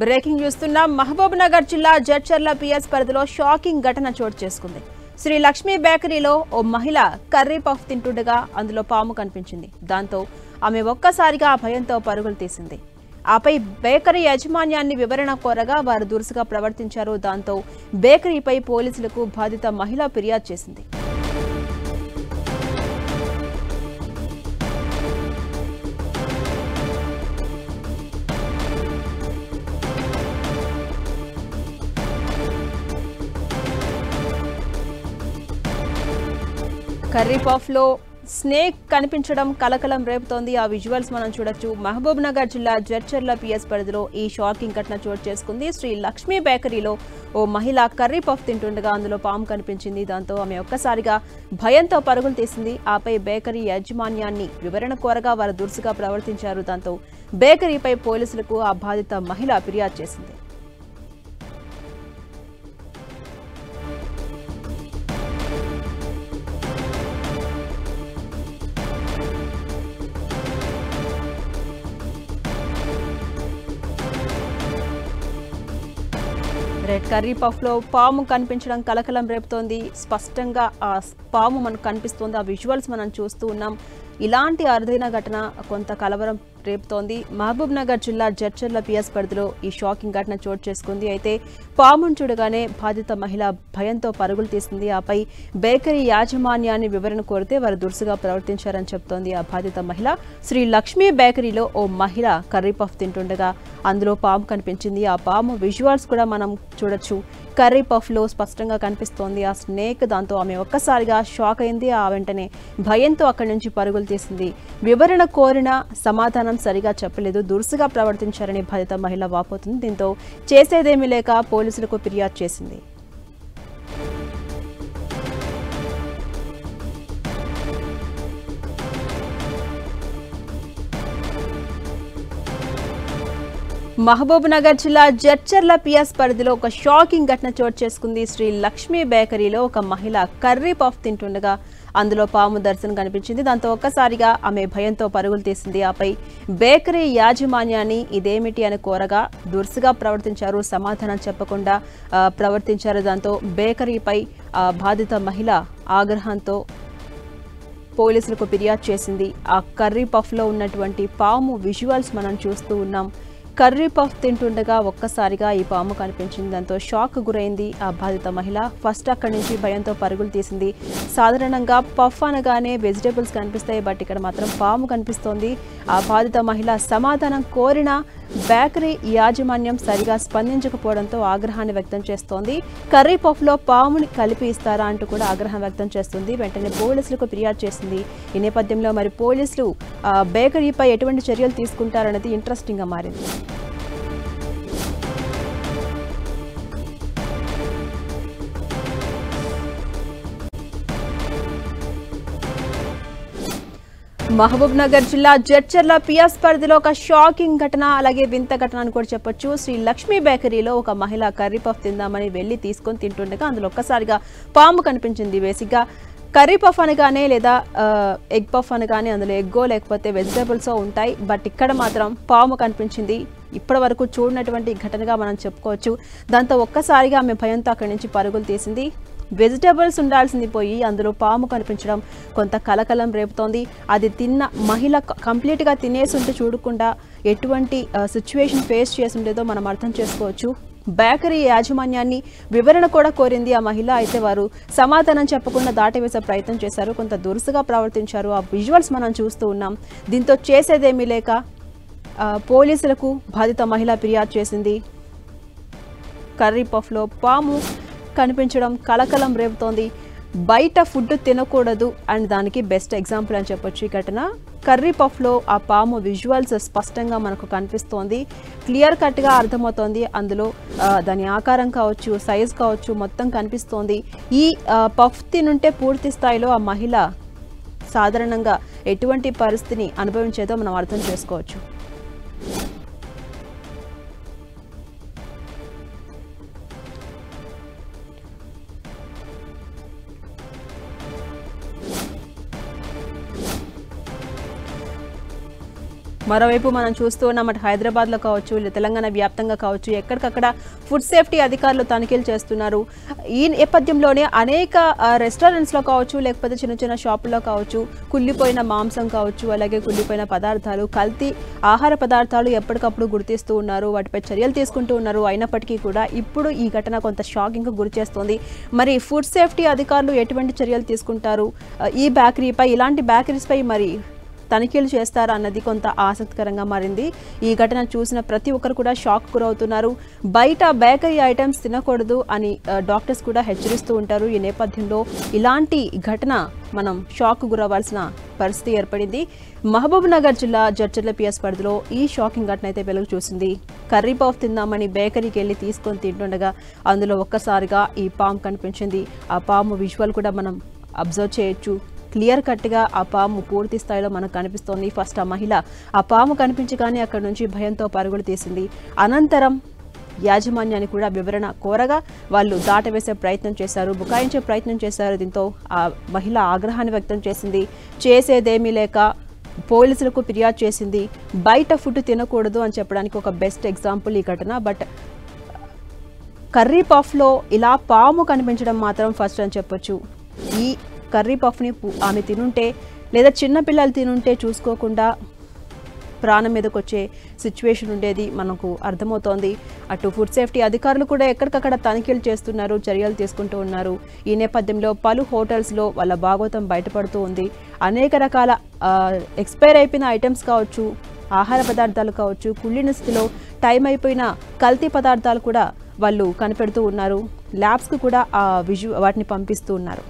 Breaking చూస్తున్నాం. మహబూబ్ నగర్ జిల్లా Jadcherla PS పరిధిలో షాకింగ్ ఘటన చోటు చేసుకుంది. శ్రీ లక్ష్మీ బేకరీలో ఓ మహిళ కర్రీ పఫ్ తింటుండగా అందులో పాము కనిపించింది. దాంతో ఆమె ఒక్కసారిగా భయంతో పరుగులు తీసింది. ఆపై బేకరీ యాజమాన్యాన్ని వివరణ కోరగా వారు దురుసుగా ప్రవర్తించారు. దాంతో బేకరీపై పోలీసులకు బాధిత మహిళ ఫిర్యాదు చేసింది. కర్రీ పఫ్ లో స్నేక్ కనిపించడం కలకలం రేపుతోంది. ఆ విజువల్స్ మనం చూడొచ్చు. మహబూబ్ నగర్ జిల్లా జడ్చర్ల పిఎస్ పరిధిలో ఈ షాకింగ్ ఘటన చోటు చేసుకుంది. శ్రీ లక్ష్మీ బేకరీలో ఓ మహిళ కర్రీ పఫ్ తింటుండగా అందులో పాము కనిపించింది. దాంతో ఆమె ఒక్కసారిగా భయంతో పరుగులు తీసింది. ఆపై బేకరీ యాజమాన్యాన్ని వివరణ కోరగా వారు దురుసుగా ప్రవర్తించారు. దాంతో బేకరీపై పోలీసులకు ఆ బాధిత మహిళ ఫిర్యాదు చేసింది. రెడ్ కర్రీ పఫ్ లో పాము కనిపించడం కలకలం రేపుతోంది. స్పష్టంగా ఆ పాము మనకు కనిపిస్తోంది. ఆ విజువల్స్ మనం చూస్తూ ఉన్నాం. ఇలాంటి అరుదైన ఘటన కొంత కలవరం రేపుతోంది. మహబూబ్ నగర్ జిల్లా జడ్చర్ల పిఎస్ పరిధిలో ఈ షాకింగ్ ఘటన చోటు చేసుకుంది. అయితే పామును చూడగానే బాధిత మహిళ భయంతో పరుగులు తీసింది. ఆపై బేకరీ యాజమాన్యాన్ని వివరణ కోరితే వారు దురుసుగా ప్రవర్తించారని చెప్తోంది ఆ బాధిత మహిళ. శ్రీ లక్ష్మీ బేకరీలో ఓ మహిళ కర్రీ పఫ్ తింటుండగా అందులో పాము కనిపించింది. ఆ పాము విజువల్స్ కూడా మనం చూడొచ్చు. కర్రీ పఫ్ లో స్పష్టంగా కనిపిస్తోంది ఆ స్నేక్. దాంతో ఆమె ఒక్కసారిగా షాక్ అయింది. ఆ వెంటనే భయంతో అక్కడి నుంచి పరుగులు తీసింది. వివరణ కోరిన సమాధానం సరిగా చెప్పలేదు, దురుసుగా ప్రవర్తించారని బాధిత మహిళ వాపోతుంది. దీంతో చేసేదేమీ లేక పోలీసులకు ఫిర్యాదు చేసింది. మహబూబ్ నగర్ జిల్లా జడ్చర్ల పిఎస్ పరిధిలో ఒక షాకింగ్ ఘటన చోటు చేసుకుంది. శ్రీ లక్ష్మీ బేకరీలో ఒక మహిళ కర్రీ పఫ్ తింటుండగా అందులో పాము దర్శనం కనిపించింది. దాంతో ఒక్కసారిగా ఆమె భయంతో పరుగులు తీసింది. ఆపై బేకరీ యాజమాన్యాన్ని ఇదేమిటి అని కోరగా దురుసుగా ప్రవర్తించారు. సమాధానం చెప్పకుండా ప్రవర్తించారు. దాంతో బేకరీపై బాధిత మహిళ ఆగ్రహంతో పోలీసులకు ఫిర్యాదు చేసింది. ఆ కర్రీ పఫ్లో ఉన్నటువంటి పాము విజువల్స్ మనం చూస్తూ ఉన్నాం. కర్రీ పఫ్ తింటుండగా ఒక్కసారిగా ఈ పాము కనిపించింది. దాంతో షాక్ గురైంది ఆ బాధిత మహిళ. ఫస్ట్ అక్కడి నుంచి భయంతో పరుగులు తీసింది. సాధారణంగా పఫ్ అనగానే వెజిటేబుల్స్ కనిపిస్తాయి, బట్ ఇక్కడ మాత్రం పాము కనిపిస్తోంది. ఆ బాధిత మహిళ సమాధానం కోరినా బేకరీ యాజమాన్యం సరిగా స్పందించకపోవడంతో ఆగ్రహాన్ని వ్యక్తం చేస్తోంది. కర్రీ పఫ్లో పాముని కలిపి ఇస్తారా అంటూ కూడా ఆగ్రహం వ్యక్తం చేస్తుంది. వెంటనే పోలీసులకు ఫిర్యాదు చేసింది. ఈ నేపథ్యంలో మరి పోలీసులు బేకరీపై ఎటువంటి చర్యలు తీసుకుంటారనేది ఇంట్రెస్టింగ్గా మారింది. మహబూబ్ నగర్ జిల్లా జడ్చర్ల పిఎస్ పరిధిలో ఒక షాకింగ్ ఘటన, అలాగే వింత ఘటన అని కూడా చెప్పొచ్చు. శ్రీ లక్ష్మీ బేకరీలో ఒక మహిళ కర్రీ పఫ్ తిందామని వెళ్లి తీసుకొని తింటుండగా అందులో ఒక్కసారిగా పాము కనిపించింది. బేసిక్గా కర్రీ పఫ్ అనగానే లేదా ఎగ్ పఫ్ అనగానే అందులో ఎగ్గో లేకపోతే వెజిటేబుల్స్ ఉంటాయి, బట్ ఇక్కడ మాత్రం పాము కనిపించింది. ఇప్పటి వరకు చూడనటువంటి ఘటనగా మనం చెప్పుకోవచ్చు. దాంతో ఒక్కసారిగా ఆమె భయంతో అక్కడి నుంచి పరుగులు తీసింది. వెజిటేబుల్స్ ఉండాల్సింది పోయి అందులో పాము కనిపించడం కొంత కలకలం రేపుతోంది. అది తిన్న మహిళ కంప్లీట్గా తినేసి ఉంటే చూడకుండా ఎటువంటి సిచ్యువేషన్ ఫేస్ చేసి ఉండేదో మనం అర్థం చేసుకోవచ్చు. బేకరీ యాజమాన్యాన్ని వివరణ కూడా కోరింది ఆ మహిళ. అయితే వారు సమాధానం చెప్పకుండా దాటవేసే ప్రయత్నం చేశారు. కొంత దురుసుగా ప్రవర్తించారు. ఆ విజువల్స్ మనం చూస్తూ ఉన్నాం. దీంతో చేసేదేమీ లేక పోలీసులకు బాధిత మహిళ ఫిర్యాదు చేసింది. కర్రీ పఫ్లో పాము కనిపించడం కలకలం రేపుతోంది. బయట ఫుడ్ తినకూడదు అండ్ దానికి బెస్ట్ ఎగ్జాంపుల్ అని చెప్పొచ్చు ఈ ఘటన. కర్రీ పఫ్లో ఆ పాము విజువల్స్ స్పష్టంగా మనకు కనిపిస్తోంది. క్లియర్ కట్గా అర్థమవుతోంది. అందులో దాని ఆకారం కావచ్చు, సైజ్ కావచ్చు, మొత్తం కనిపిస్తోంది. ఈ పఫ్ తినుంటే పూర్తి స్థాయిలో ఆ మహిళ సాధారణంగా ఎటువంటి పరిస్థితిని అనుభవించేదో మనం అర్థం చేసుకోవచ్చు. మరోవైపు మనం చూస్తూ ఉన్నాం అటు హైదరాబాద్లో కావచ్చు తెలంగాణ వ్యాప్తంగా కావచ్చు ఎక్కడికక్కడ ఫుడ్ సేఫ్టీ అధికారులు తనిఖీలు చేస్తున్నారు. ఈ నేపథ్యంలోనే అనేక రెస్టారెంట్స్లో కావచ్చు లేకపోతే చిన్న చిన్న షాపుల్లో కావచ్చు కుళ్ళిపోయిన మాంసం కావచ్చు అలాగే కుళ్ళిపోయిన పదార్థాలు కల్తీ ఆహార పదార్థాలు ఎప్పటికప్పుడు గుర్తిస్తూ ఉన్నారు. వాటిపై చర్యలు తీసుకుంటూ ఉన్నారు. అయినప్పటికీ కూడా ఇప్పుడు ఈ ఘటన కొంత షాకింగ్కు గురి చేస్తోంది. మరి ఫుడ్ సేఫ్టీ అధికారులు ఎటువంటి చర్యలు తీసుకుంటారు, ఈ బేకరీపై ఇలాంటి బేకరీస్పై మరి తనిఖీలు చేస్తారా అన్నది కొంత ఆసక్తికరంగా మారింది. ఈ ఘటన చూసిన ప్రతి ఒక్కరు కూడా షాక్ గురవుతున్నారు. బయట బేకరీ ఐటమ్స్ తినకూడదు అని డాక్టర్స్ కూడా హెచ్చరిస్తూ ఉంటారు. ఈ నేపథ్యంలో ఇలాంటి ఘటన మనం షాక్ గురవ్వాల్సిన పరిస్థితి ఏర్పడింది. మహబూబ్ నగర్ జిల్లా జడ్చర్ల పిఎస్ పరిధిలో ఈ షాకింగ్ ఘటన అయితే వెలుగు చూసింది. కర్రీ పఫ్ తిందామని బేకరీకి వెళ్ళి తీసుకొని తింటుండగా అందులో ఒక్కసారిగా ఈ పాము కనిపించింది. ఆ పాము విజువల్ కూడా మనం అబ్జర్వ్ చేయొచ్చు. క్లియర్ కట్గా ఆ పాము పూర్తి స్థాయిలో మనకు కనిపిస్తోంది. ఫస్ట్ ఆ మహిళ ఆ పాము కనిపించగానే అక్కడి నుంచి భయంతో పరుగులు తీసింది. అనంతరం యాజమాన్యాన్ని కూడా వివరణ కోరగా వాళ్ళు దాటవేసే ప్రయత్నం చేశారు, బుకాయించే ప్రయత్నం చేశారు. దీంతో ఆ మహిళ ఆగ్రహాన్ని వ్యక్తం చేసింది. చేసేదేమీ లేక పోలీసులకు ఫిర్యాదు చేసింది. బయట ఫుడ్ తినకూడదు అని చెప్పడానికి ఒక బెస్ట్ ఎగ్జాంపుల్ ఈ ఘటన. బట్ కర్రీ పఫ్లో ఇలా పాము కనిపించడం మాత్రం ఫస్ట్ అని చెప్పొచ్చు. ఈ కర్రీ పఫ్ని ఆమె తినుంటే లేదా చిన్నపిల్లలు తినుంటే చూసుకోకుండా ప్రాణం మీదకి వచ్చే సిచ్యువేషన్ ఉండేది మనకు అర్థమవుతోంది. అటు ఫుడ్ సేఫ్టీ అధికారులు కూడా ఎక్కడికక్కడ తనిఖీలు చేస్తున్నారు, చర్యలు తీసుకుంటూ ఉన్నారు. ఈ నేపథ్యంలో పలు హోటల్స్లో వాళ్ళ భాగోతం బయటపడుతూ ఉంది. అనేక రకాల ఎక్స్పైర్ అయిపోయిన ఐటమ్స్ కావచ్చు, ఆహార పదార్థాలు కావచ్చు, కుళ్ళిన స్థితిలో టైం అయిపోయిన కల్తీ పదార్థాలు కూడా వాళ్ళు కనిపెడుతూ ఉన్నారు. ల్యాబ్స్కు కూడా వాటిని పంపిస్తూ ఉన్నారు.